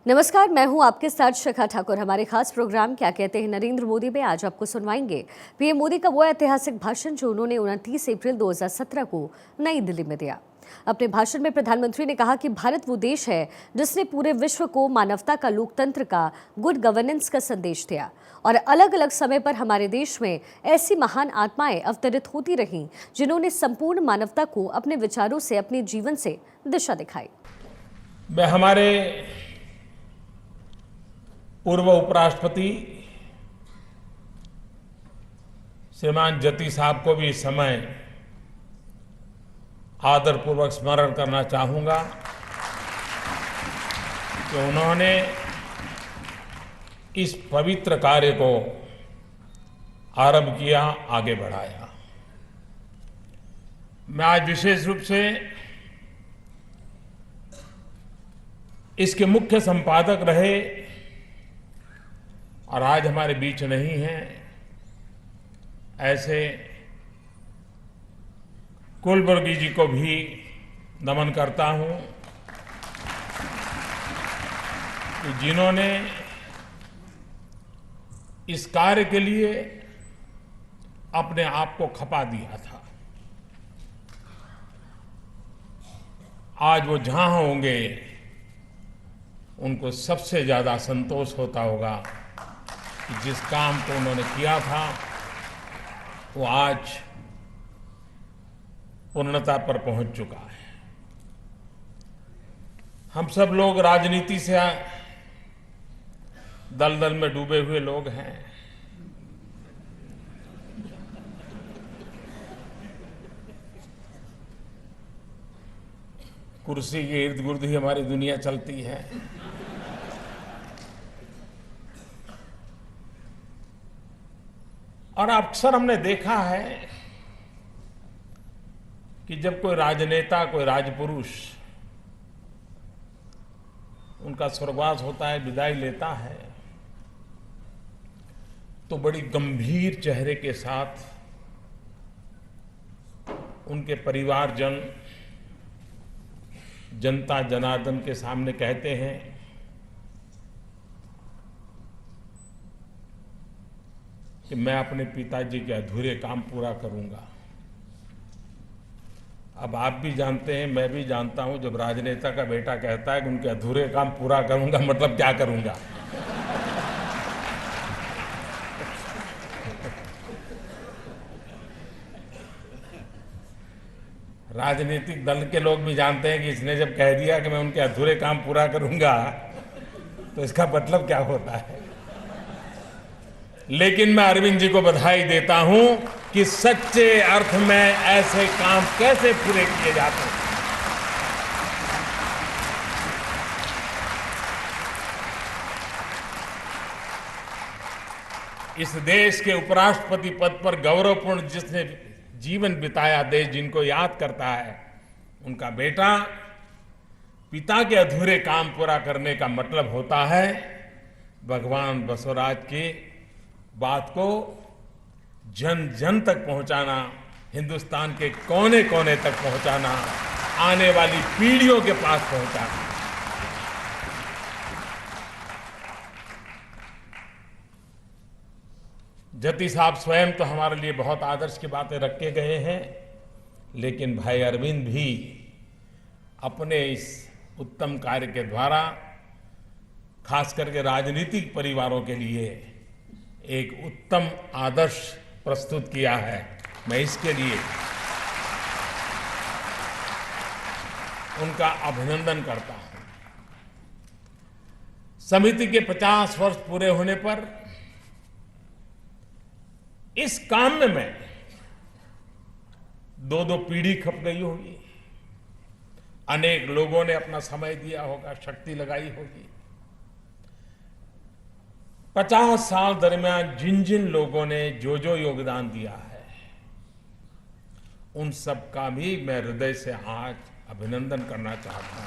नमस्कार, मैं हूं आपके साथ शिखा ठाकुर। हमारे खास प्रोग्राम क्या कहते हैं नरेंद्र मोदी में आज आपको सुनवाएंगे पीएम मोदी का वो ऐतिहासिक भाषण जो उन्होंने 29 अप्रैल 2017 को नई दिल्ली में दिया। अपने भाषण में प्रधानमंत्री ने कहा कि भारत वो देश है जिसने पूरे विश्व को मानवता का, लोकतंत्र का, गुड गवर्नेंस का संदेश दिया और अलग अलग समय पर हमारे देश में ऐसी महान आत्माएं अवतरित होती रहीं जिन्होंने संपूर्ण मानवता को अपने विचारों से, अपने जीवन से दिशा दिखाई। मैं हमारे पूर्व उपराष्ट्रपति श्रीमान जति साहब को भी इस समय आदरपूर्वक स्मरण करना चाहूंगा कि उन्होंने इस पवित्र कार्य को आरंभ किया, आगे बढ़ाया। मैं आज विशेष रूप से इसके मुख्य संपादक रहे और आज हमारे बीच नहीं हैं ऐसे कुलबुर्गी जी को भी नमन करता हूं कि जिन्होंने इस कार्य के लिए अपने आप को खपा दिया था। आज वो जहां होंगे उनको सबसे ज्यादा संतोष होता होगा कि जिस काम को उन्होंने किया था वो आज पूर्णता पर पहुंच चुका है। हम सब लोग राजनीति से दलदल में डूबे हुए लोग हैं। कुर्सी के इर्द गिर्द ही हमारी दुनिया चलती है। और अक्सर हमने देखा है कि जब कोई राजनेता, कोई राजपुरुष उनका स्वर्गवास होता है, विदाई लेता है, तो बड़ी गंभीर चेहरे के साथ उनके परिवारजन, जनता जनार्दन के सामने कहते हैं कि मैं अपने पिताजी के अधूरे काम पूरा करूंगा। अब आप भी जानते हैं, मैं भी जानता हूं, जब राजनेता का बेटा कहता है कि उनके अधूरे काम पूरा करूंगा, मतलब क्या करूंगा। राजनीतिक दल के लोग भी जानते हैं कि इसने जब कह दिया कि मैं उनके अधूरे काम पूरा करूंगा तो इसका मतलब क्या होता है। लेकिन मैं अरविंद जी को बधाई देता हूं कि सच्चे अर्थ में ऐसे काम कैसे पूरे किए जाते हैं। इस देश के उपराष्ट्रपति पद पर गौरवपूर्ण जिसने जीवन बिताया, देश जिनको याद करता है, उनका बेटा पिता के अधूरे काम पूरा करने का मतलब होता है भगवान बसवराज की बात को जन जन तक पहुंचाना, हिंदुस्तान के कोने कोने तक पहुंचाना, आने वाली पीढ़ियों के पास पहुंचाना। जति साहब स्वयं तो हमारे लिए बहुत आदर्श की बातें रख के गए हैं, लेकिन भाई अरविंद भी अपने इस उत्तम कार्य के द्वारा खास करके राजनीतिक परिवारों के लिए एक उत्तम आदर्श प्रस्तुत किया है। मैं इसके लिए उनका अभिनंदन करता हूं। समिति के 50 वर्ष पूरे होने पर इस काम में दो पीढ़ी खप गई होगी। अनेक लोगों ने अपना समय दिया होगा, शक्ति लगाई होगी। 50 साल दरमियान जिन जिन लोगों ने जो जो योगदान दिया है, उन सब का भी मैं हृदय से आज अभिनंदन करना चाहता हूं,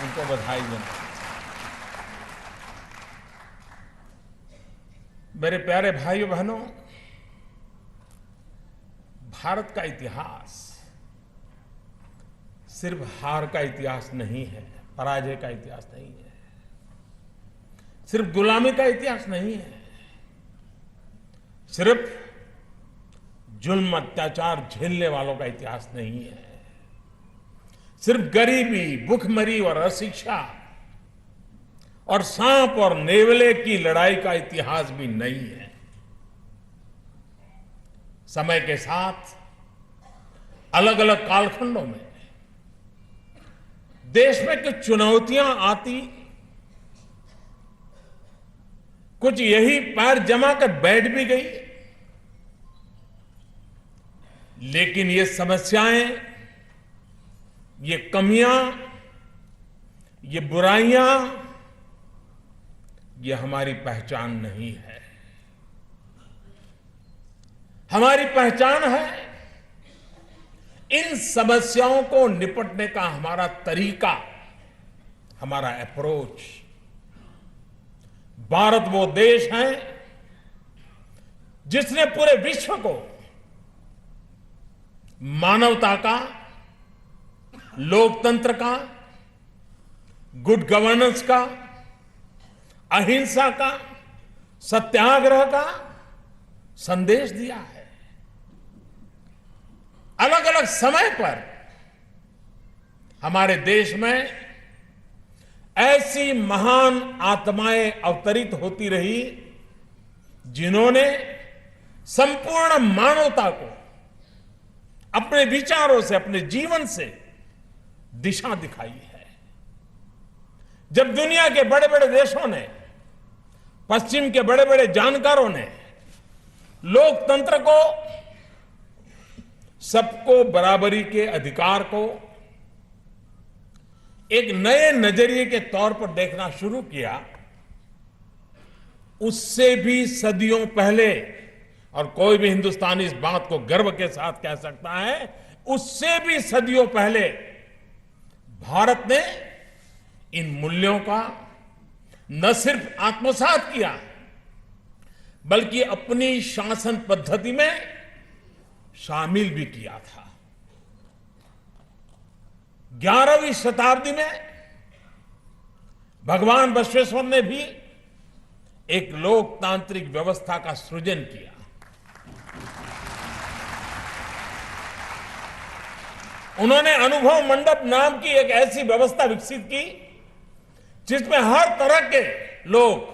उनको बधाई देना। मेरे प्यारे भाइयों बहनों, भारत का इतिहास सिर्फ हार का इतिहास नहीं है, पराजय का इतिहास नहीं है। सिर्फ गुलामी का इतिहास नहीं है, सिर्फ जुल्म अत्याचार झेलने वालों का इतिहास नहीं है, सिर्फ गरीबी, भूखमरी और अशिक्षा और सांप और नेवले की लड़ाई का इतिहास भी नहीं है। समय के साथ अलग अलग कालखंडों में देश में कुछ चुनौतियां आती, कुछ यही पैर जमा कर बैठ भी गई, लेकिन ये समस्याएं, ये कमियां, ये बुराइयां, ये हमारी पहचान नहीं है। हमारी पहचान है इन समस्याओं को निपटने का हमारा तरीका, हमारा अप्रोच। भारत वो देश है जिसने पूरे विश्व को मानवता का, लोकतंत्र का, गुड गवर्नेंस का, अहिंसा का, सत्याग्रह का संदेश दिया है। अलग अलग समय पर हमारे देश में ऐसी महान आत्माएं अवतरित होती रही जिन्होंने संपूर्ण मानवता को अपने विचारों से, अपने जीवन से दिशा दिखाई है। जब दुनिया के बड़े बड़े देशों ने, पश्चिम के बड़े बड़े जानकारों ने लोकतंत्र को, सबको बराबरी के अधिकार को एक नए नजरिए के तौर पर देखना शुरू किया, उससे भी सदियों पहले, और कोई भी हिंदुस्तानी इस बात को गर्व के साथ कह सकता है, उससे भी सदियों पहले भारत ने इन मूल्यों का न सिर्फ आत्मसात किया, बल्कि अपनी शासन पद्धति में शामिल भी किया था। 11वीं शताब्दी में भगवान बसवेश्वर ने भी एक लोकतांत्रिक व्यवस्था का सृजन किया। उन्होंने अनुभव मंडप नाम की एक ऐसी व्यवस्था विकसित की जिसमें हर तरह के लोग,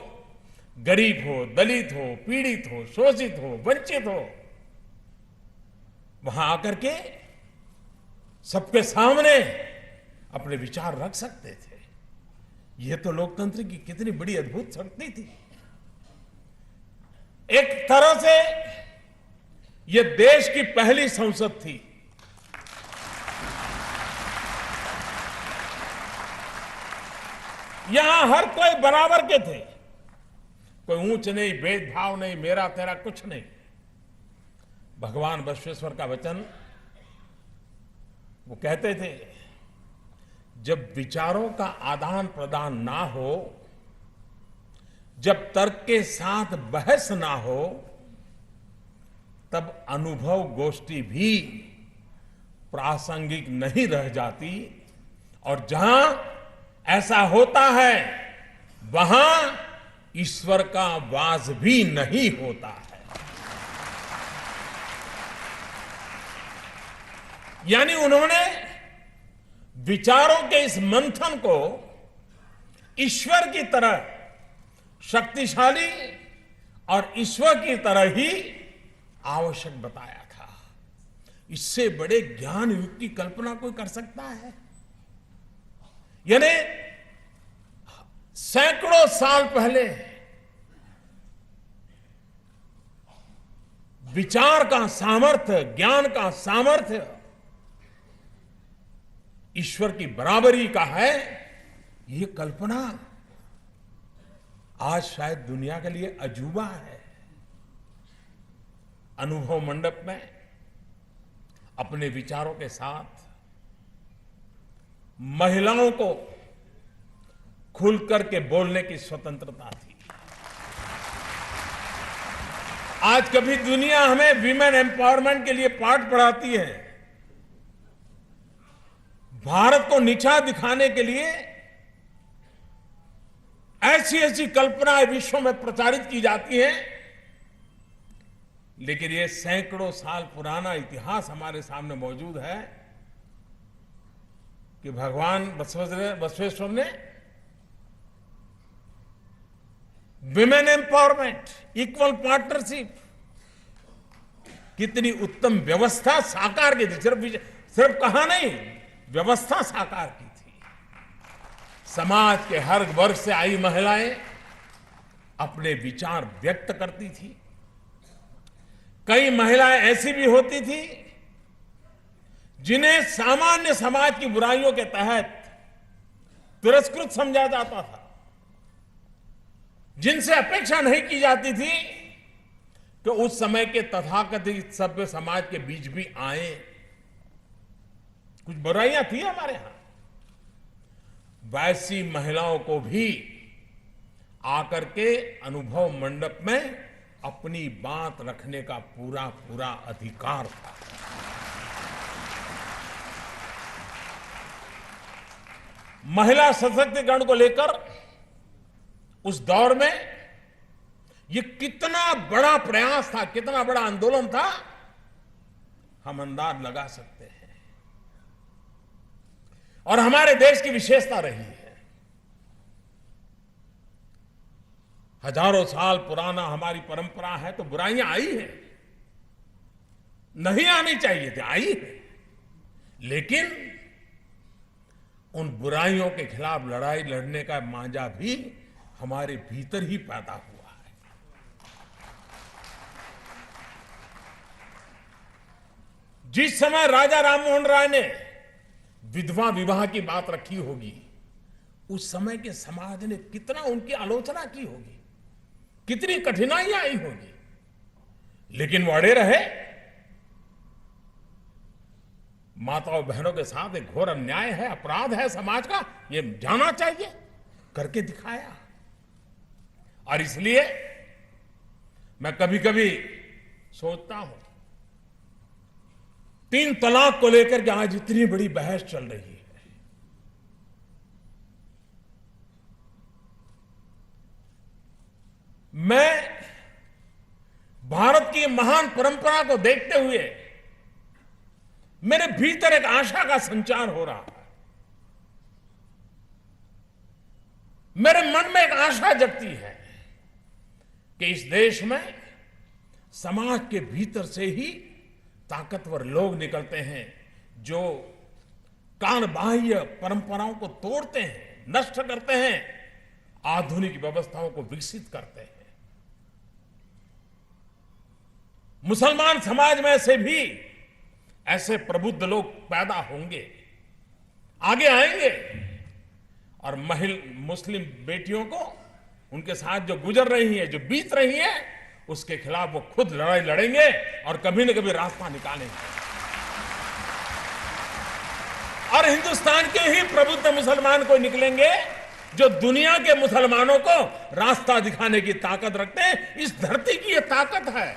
गरीब हो, दलित हो, पीड़ित हो, शोषित हो, वंचित हो, वहां आकर के सबके सामने अपने विचार रख सकते थे। यह तो लोकतंत्र की कितनी बड़ी अद्भुत शक्ति थी। एक तरह से यह देश की पहली संसद थी। यहां हर कोई बराबर के थे, कोई ऊंच नहीं, भेदभाव नहीं, मेरा तेरा कुछ नहीं। भगवान बसवेश्वर का वचन, वो कहते थे, जब विचारों का आदान प्रदान ना हो, जब तर्क के साथ बहस ना हो, तब अनुभव गोष्ठी भी प्रासंगिक नहीं रह जाती, और जहां ऐसा होता है वहां ईश्वर का वास भी नहीं होता है। यानी उन्होंने विचारों के इस मंथन को ईश्वर की तरह शक्तिशाली और ईश्वर की तरह ही आवश्यक बताया था। इससे बड़े ज्ञान युग की कल्पना कोई कर सकता है? यानी सैकड़ों साल पहले विचार का सामर्थ्य, ज्ञान का सामर्थ्य ईश्वर की बराबरी का है, ये कल्पना आज शायद दुनिया के लिए अजूबा है। अनुभव मंडप में अपने विचारों के साथ महिलाओं को खुलकर के बोलने की स्वतंत्रता थी। आज कभी दुनिया हमें विमेन एम्पावरमेंट के लिए पाठ पढ़ाती है, भारत को नीचा दिखाने के लिए ऐसी ऐसी कल्पनाएं विश्व में प्रचारित की जाती हैं, लेकिन ये सैकड़ों साल पुराना इतिहास हमारे सामने मौजूद है कि भगवान बसवेश्वर ने विमेन एम्पावरमेंट, इक्वल पार्टनरशिप, कितनी उत्तम व्यवस्था साकार की थी। सिर्फ कहा नहीं, व्यवस्था साकार की थी। समाज के हर वर्ग से आई महिलाएं अपने विचार व्यक्त करती थी। कई महिलाएं ऐसी भी होती थी जिन्हें सामान्य समाज की बुराइयों के तहत तिरस्कृत समझा जाता था, जिनसे अपेक्षा नहीं की जाती थी कि उस समय के तथाकथित सभ्य समाज के बीच भी आए। कुछ बुराइयां थी हमारे यहां, वैसी महिलाओं को भी आकर के अनुभव मंडप में अपनी बात रखने का पूरा पूरा अधिकार था। महिला सशक्तिकरण को लेकर उस दौर में ये कितना बड़ा प्रयास था, कितना बड़ा आंदोलन था, हम अंदाज लगा सकते हैं। और हमारे देश की विशेषता रही है, हजारों साल पुराना हमारी परंपरा है, तो बुराइयां आई हैं, नहीं आनी चाहिए थी, आई है, लेकिन उन बुराइयों के खिलाफ लड़ाई लड़ने का मांझा भी हमारे भीतर ही पैदा हुआ है। जिस समय राजा राममोहन राय ने विधवा विवाह की बात रखी होगी, उस समय के समाज ने कितना उनकी आलोचना की होगी, कितनी कठिनाइयां आई होगी, लेकिन वो अड़े रहे। माताओं बहनों के साथ एक घोर अन्याय है, अपराध है समाज का, ये जाना चाहिए, करके दिखाया। और इसलिए मैं कभी कभी सोचता हूं, 3 तलाक को लेकर के आज इतनी बड़ी बहस चल रही है, मैं भारत की महान परंपरा को देखते हुए मेरे भीतर एक आशा का संचार हो रहा है। मेरे मन में एक आशा जगती है कि इस देश में समाज के भीतर से ही ताकतवर लोग निकलते हैं, जो कानबाह्य परंपराओं को तोड़ते हैं, नष्ट करते हैं, आधुनिक व्यवस्थाओं को विकसित करते हैं। मुसलमान समाज में से भी ऐसे प्रबुद्ध लोग पैदा होंगे, आगे आएंगे, और मुस्लिम बेटियों को उनके साथ जो गुजर रही है, जो बीत रही है, उसके खिलाफ वो खुद लड़ाई लड़ेंगे और कभी न कभी रास्ता निकालेंगे। और हिंदुस्तान के ही प्रबुद्ध मुसलमान को निकलेंगे जो दुनिया के मुसलमानों को रास्ता दिखाने की ताकत रखते हैं। इस धरती की ये ताकत है।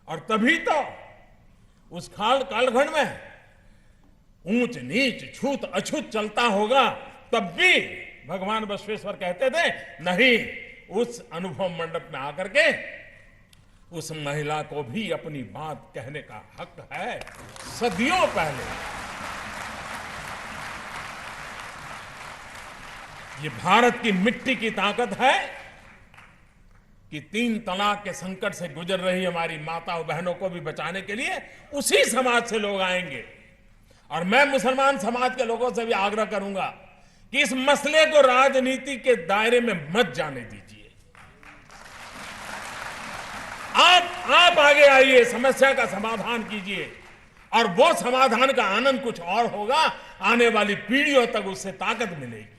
और तभी तो उस कालखंड में ऊंच नीच छूत अछूत चलता होगा, तब भी भगवान बसवेश्वर कहते थे, नहीं, उस अनुभव मंडप में आकर के उस महिला को भी अपनी बात कहने का हक है। सदियों पहले ये भारत की मिट्टी की ताकत है कि 3 तलाक के संकट से गुजर रही हमारी माताओं बहनों को भी बचाने के लिए उसी समाज से लोग आएंगे। और मैं मुसलमान समाज के लोगों से भी आग्रह करूंगा कि इस मसले को राजनीति के दायरे में मत जाने दीजिए। आप आगे आइए, समस्या का समाधान कीजिए, और वो समाधान का आनंद कुछ और होगा। आने वाली पीढ़ियों तक उससे ताकत मिलेगी।